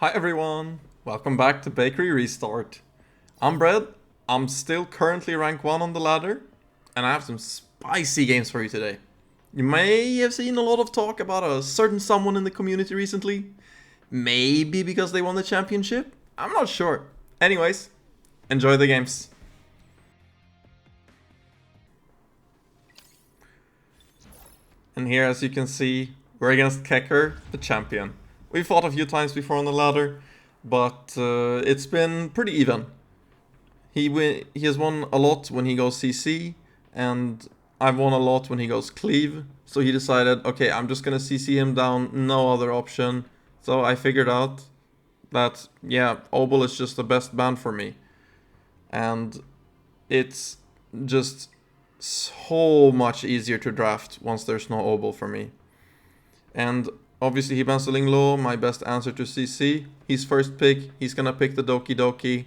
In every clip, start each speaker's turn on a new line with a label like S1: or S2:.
S1: Hi everyone, welcome back to Bakery Restart. I'm Bread, I'm still currently rank 1 on the ladder, and I have some spicy games for you today. You may have seen a lot of talk about a certain someone in the community recently. Maybe because they won the championship? I'm not sure. Anyways, enjoy the games. And here, as you can see, we're against Kecker, the champion. We fought a few times before on the ladder, but it's been pretty even. He has won a lot when he goes CC, and I've won a lot when he goes cleave. So he decided, okay, I'm just gonna CC him down, no other option. So I figured out that, yeah, Obel is just the best ban for me. And it's just so much easier to draft once there's no Obel for me. And obviously he bans the Linglo, my best answer to CC. He's first pick, he's gonna pick the Doki Doki.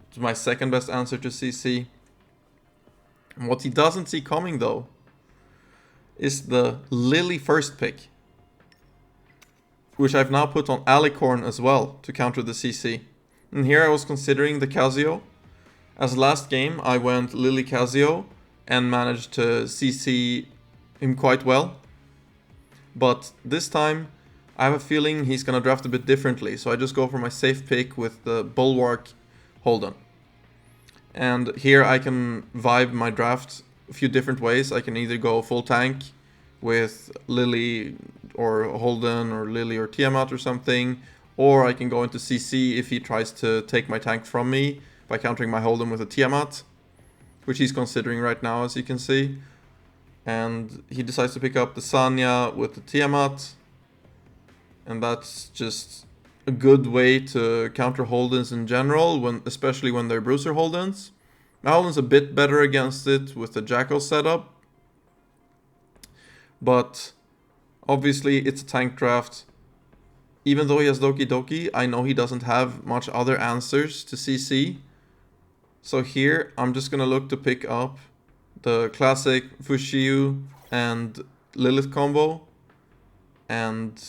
S1: It's my second best answer to CC. And what he doesn't see coming though is the Lily first pick, which I've now put on Alicorn as well to counter the CC. And here I was considering the Kazuyo. As last game I went Lily Kazuyo and managed to CC him quite well. But this time I have a feeling he's gonna draft a bit differently, so I just go for my safe pick with the Bulwark Holden. And here I can vibe my draft a few different ways. I can either go full tank with Lily or Holden or Lily or Tiamat or something, or I can go into CC if he tries to take my tank from me by countering my Holden with a Tiamat, which he's considering right now, as you can see. And he decides to pick up the Sanya with the Tiamat, and that's just a good way to counter Holdens in general, especially when they're Bruiser Holdens. My Holden's a bit better against it with the Jackal setup, but obviously it's a tank draft. Even though he has Doki Doki, I know he doesn't have much other answers to CC. So here I'm just gonna look to pick up the classic Fuqiu and Lilith combo and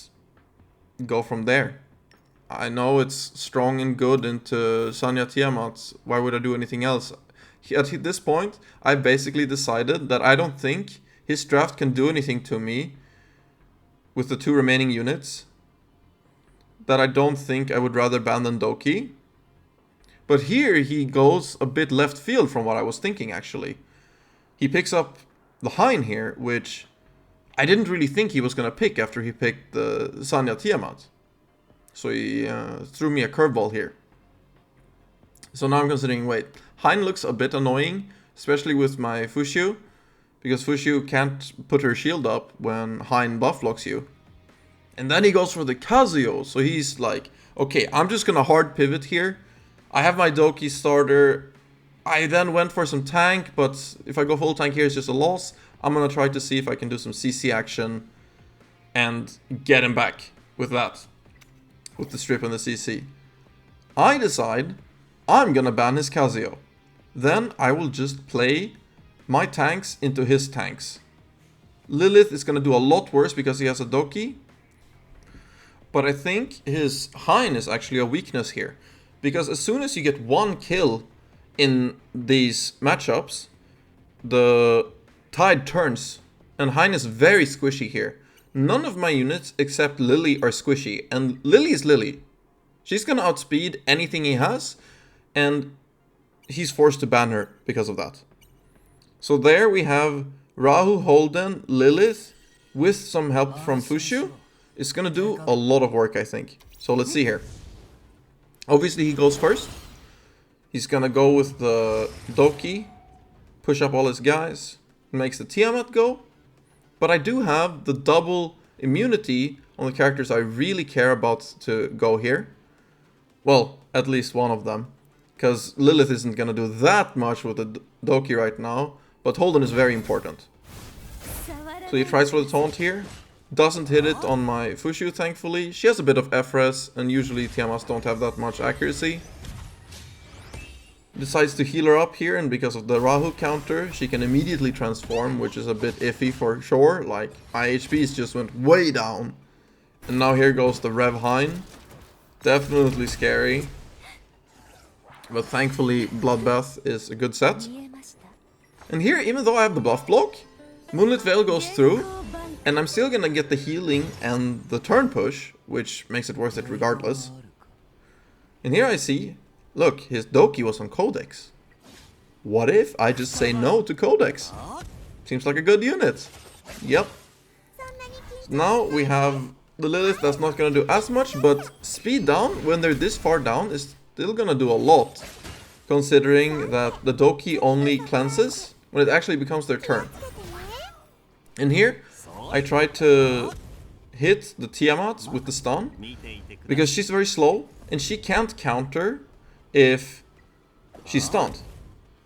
S1: go from there. I know it's strong and good into Sanya Tiamat. Why would I do anything else? At this point, I basically decided that I don't think his draft can do anything to me with the two remaining units. That I don't think I would rather ban than Doki. But here he goes a bit left field from what I was thinking actually. He picks up the Hein here, which I didn't really think he was going to pick after he picked the Sanya Tiamat. So he threw me a curveball here. So now I'm considering, wait, Hein looks a bit annoying, especially with my Fuqiu, because Fuqiu can't put her shield up when Hein buff locks you. And then he goes for the Kazuyo, so he's like, okay, I'm just gonna hard pivot here. I have my Doki starter. I then went for some tank, but if I go full tank here, it's just a loss. I'm gonna try to see if I can do some CC action and get him back with that. With the strip and the CC. I decide I'm gonna ban his Kazuyo. Then I will just play my tanks into his tanks. Lilith is gonna do a lot worse because he has a Doki. But I think his Hein is actually a weakness here. Because as soon as you get one kill in these matchups, the tide turns. And Hein is very squishy here. None of my units except Lily are squishy, and Lily is Lily. She's gonna outspeed anything he has, and he's forced to ban her because of that. So there we have Rahu, Holden, Lilith, with some help from Fuqiu. It's gonna do a lot of work, I think. So let's see here. Obviously he goes first. He's gonna go with the Doki, push up all his guys, makes the Tiamat go. But I do have the double immunity on the characters I really care about to go here. Well, at least one of them. Because Lilith isn't going to do that much with the Doki right now. But Holden is very important. So he tries for the taunt here. Doesn't hit it on my Fuqiu, thankfully. She has a bit of FRS, and usually Tiamats don't have that much accuracy. Decides to heal her up here, and because of the Rahu counter, she can immediately transform, which is a bit iffy for sure. Like, my HPs just went way down. And now here goes the Rev Hein. Definitely scary. But thankfully, Bloodbath is a good set. And here, even though I have the buff block, Moonlit Veil goes through, and I'm still gonna get the healing and the turn push, which makes it worth it regardless. And here I see, look, his Doki was on Codex. What if I just say no to Codex? Seems like a good unit. Yep. So now we have the Lilith that's not gonna do as much, but speed down when they're this far down is still gonna do a lot. Considering that the Doki only cleanses when it actually becomes their turn. And here, I try to hit the Tiamat with the stun, because she's very slow, and she can't counter if she's stunned.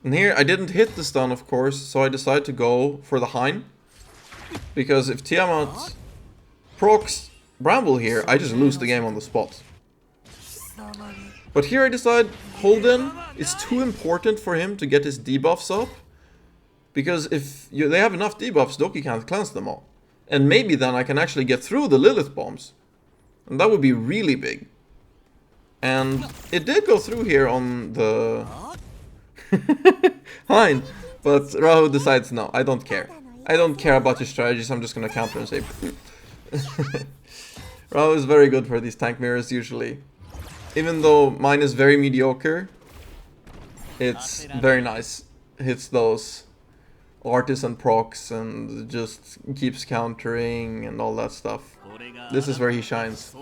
S1: And here, I didn't hit the stun, of course, so I decided to go for the Hein. Because if Tiamat procs Bramble here, I just lose the game on the spot. But here I decide Holden is too important for him to get his debuffs up. Because if they have enough debuffs, Doki can't cleanse them all. And maybe then I can actually get through the Lilith bombs. And that would be really big. And it did go through here on the Hein. But Rahu decides, no, I don't care. I don't care about your strategies, I'm just gonna counter and say Rahu is very good for these tank mirrors usually. Even though mine is very mediocre, it's very nice. Hits those artisan procs and just keeps countering and all that stuff. This is where he shines.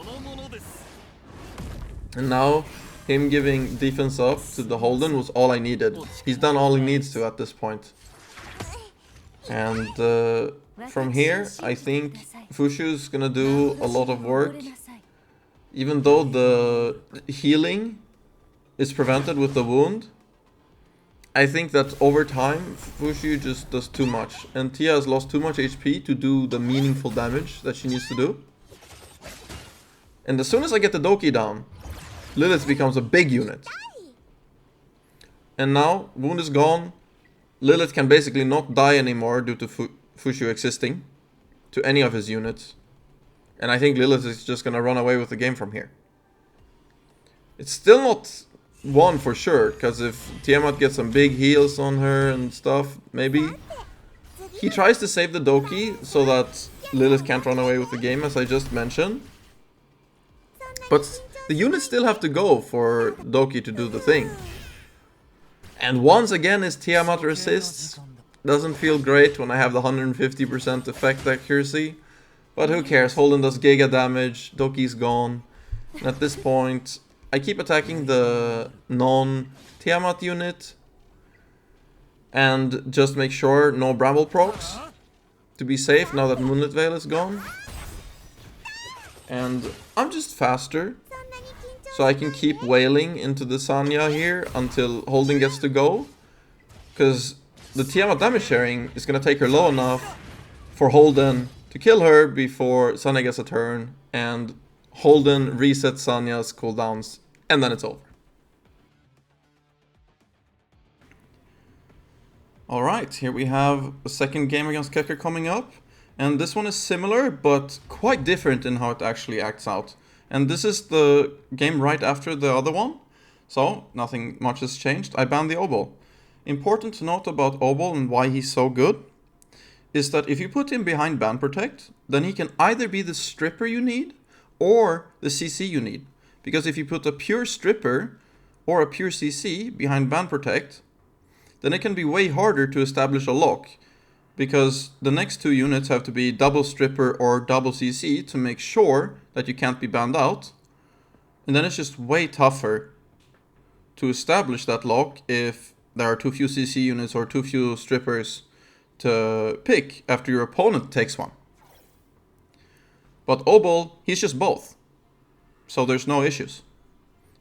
S1: And now, him giving defense up to the Holden was all I needed. He's done all he needs to at this point. And from here, I think Fuqiu's gonna do a lot of work. Even though the healing is prevented with the wound, I think that over time, Fuqiu just does too much. And Tia has lost too much HP to do the meaningful damage that she needs to do. And as soon as I get the Doki down, Lilith becomes a big unit. And now, wound is gone. Lilith can basically not die anymore due to Fuqiu existing to any of his units. And I think Lilith is just gonna run away with the game from here. It's still not won for sure, because if Tiamat gets some big heals on her and stuff, maybe. He tries to save the Doki so that Lilith can't run away with the game, as I just mentioned. But the units still have to go for Doki to do the thing. And once again his Tiamat resists. Doesn't feel great when I have the 150% effect accuracy. But who cares, Holden does giga damage, Doki's gone. And at this point, I keep attacking the non-Tiamat unit. And just make sure no Bramble procs. To be safe now that Moonlit Veil is gone. And I'm just faster. So I can keep wailing into the Sanya here until Holden gets to go. Because the Tiamat damage sharing is going to take her low enough for Holden to kill her before Sanya gets a turn. And Holden resets Sanya's cooldowns. And then it's over. Alright, here we have a second game against Kekker coming up. And this one is similar, but quite different in how it actually acts out. And this is the game right after the other one. So, nothing much has changed. I banned the Obol. Important to note about Obol and why he's so good is that if you put him behind Ban Protect, then he can either be the stripper you need or the CC you need. Because if you put a pure stripper or a pure CC behind Ban Protect, then it can be way harder to establish a lock. Because the next two units have to be double stripper or double CC to make sure that you can't be banned out. And then it's just way tougher to establish that lock if there are too few CC units or too few strippers to pick after your opponent takes one. But Obol, he's just both. So there's no issues.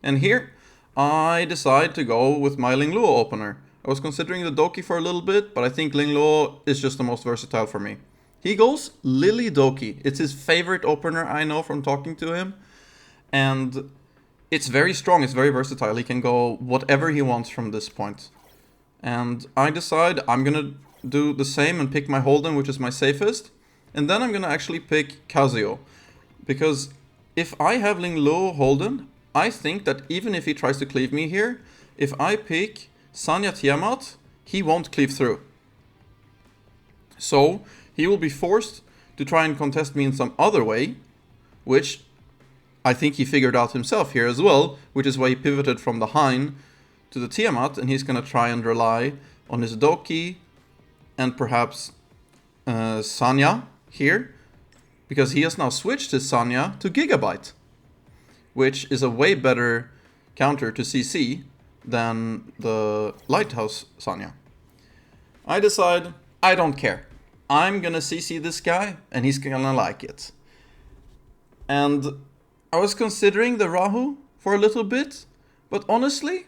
S1: And here, I decide to go with my Lingluo opener. I was considering the Doki for a little bit, but I think Lingluo is just the most versatile for me. He goes Lily Doki. It's his favorite opener, I know from talking to him. And it's very strong, it's very versatile. He can go whatever he wants from this point. And I decide I'm gonna do the same and pick my Holden, which is my safest. And then I'm gonna actually pick Kazuyo. Because if I have Lingluo Holden, I think that even if he tries to cleave me here, if I pick Sanya Tiamat, he won't cleave through. So he will be forced to try and contest me in some other way, which I think he figured out himself here as well, which is why he pivoted from the Hein to the Tiamat, and he's going to try and rely on his Doki and perhaps Sanya here, because he has now switched his Sanya to Gigabyte, which is a way better counter to CC than the Lighthouse Sanya. I decide I don't care. I'm gonna CC this guy and he's gonna like it. And I was considering the Rahu for a little bit, but honestly,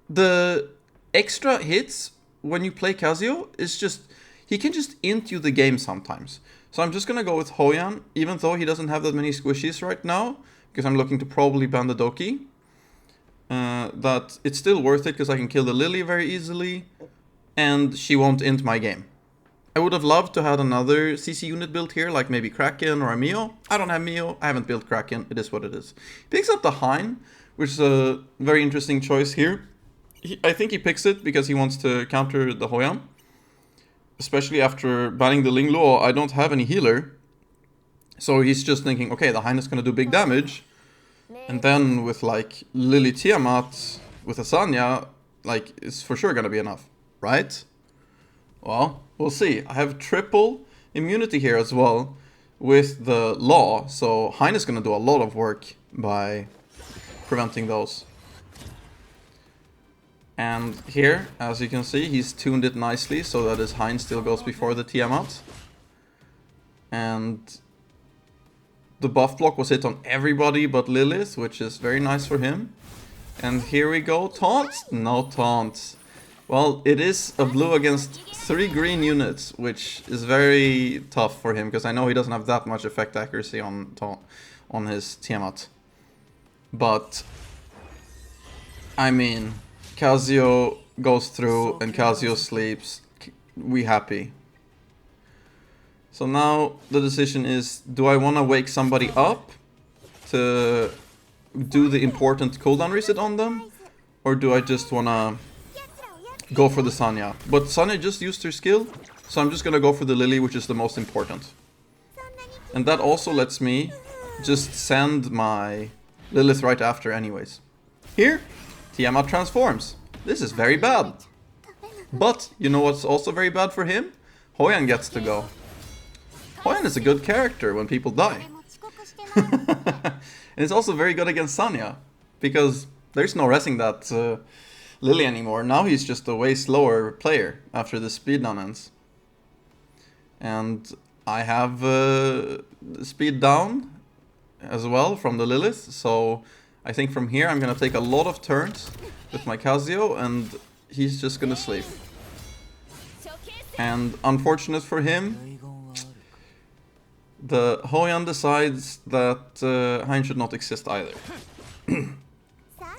S1: the extra hits when you play Kazuyo is just, he can just int you the game sometimes. So I'm just gonna go with Hoyan, even though he doesn't have that many squishies right now, because I'm looking to probably ban the Doki. That it's still worth it because I can kill the Lily very easily, and she won't int my game. I would have loved to have another CC unit built here, like maybe Kraken or a Mio. I don't have Mio, I haven't built Kraken, it is what it is. He picks up the Hein, which is a very interesting choice here. I think he picks it because he wants to counter the Hoyan. Especially after banning the Ling Luo, I don't have any healer. So he's just thinking, okay, the Hein is going to do big damage. And then with like Lily Tiamat with Asanya, like it's for sure going to be enough, right? Well, we'll see. I have triple immunity here as well with the Law. So Hein is going to do a lot of work by preventing those. And here, as you can see, he's tuned it nicely so that his Hein still goes before the Tiamat. And the buff block was hit on everybody but Lilith, which is very nice for him. And here we go, taunts? No taunts. Well, it is a blue against 3 green units, which is very tough for him, because I know he doesn't have that much effect accuracy on his Tiamat. But, I mean, Kazuyo goes through and Kazuyo sleeps. We happy. So now the decision is, do I want to wake somebody up to do the important cooldown reset on them? Or do I just want to go for the Sanya? But Sanya just used her skill, so I'm just going to go for the Lily, which is the most important. And that also lets me just send my Lilith right after anyways. Here, Tiamat transforms. This is very bad. But, you know what's also very bad for him? Hoyan gets to go. Hoyan is a good character when people die. And it's also very good against Sanya, because there's no resing that Lily anymore. Now he's just a way slower player after the speed down ends. And I have speed down as well from the Lilith, so I think from here I'm gonna take a lot of turns with my Kazuyo and he's just gonna sleep. And unfortunate for him, the Hoyan decides that Hein should not exist either.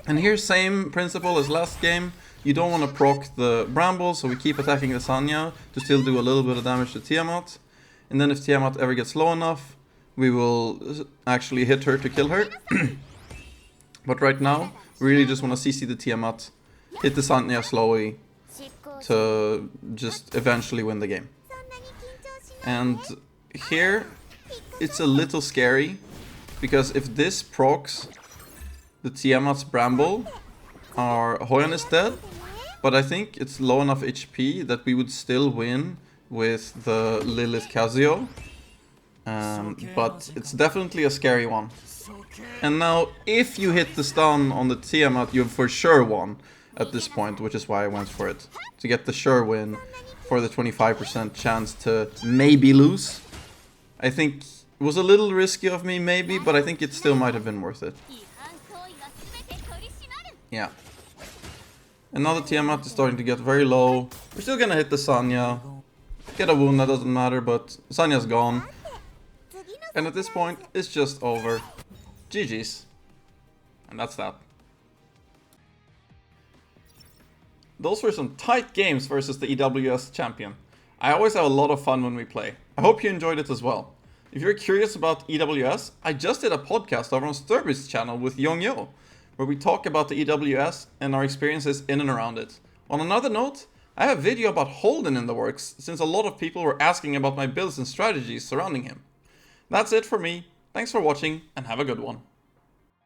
S1: And here, same principle as last game. You don't want to proc the Bramble, so we keep attacking the Sanya to still do a little bit of damage to Tiamat. And then if Tiamat ever gets low enough, we will actually hit her to kill her. But right now, we really just want to CC the Tiamat, hit the Sanya slowly to just eventually win the game. And here, it's a little scary, because if this procs the Tiamat's Bramble, our Hoyan is dead, but I think it's low enough HP that we would still win with the Lilith Kazuyo. But it's definitely a scary one. And now, if you hit the stun on the Tiamat, you've for sure won at this point, which is why I went for it. To get the sure win for the 25% chance to maybe lose. I think it was a little risky of me, maybe, but I think it still might have been worth it. Yeah. And now the Tiamat is starting to get very low. We're still gonna hit the Sanya. Get a wound, that doesn't matter, but Sanya's gone. And at this point, it's just over. GG's. And that's that. Those were some tight games versus the EWS champion. I always have a lot of fun when we play. I hope you enjoyed it as well. If you're curious about EWS, I just did a podcast over on Sturbridge's channel with Young Yo, where we talk about the EWS and our experiences in and around it. On another note, I have a video about Holden in the works, since a lot of people were asking about my builds and strategies surrounding him. That's it for me. Thanks for watching and have a good one.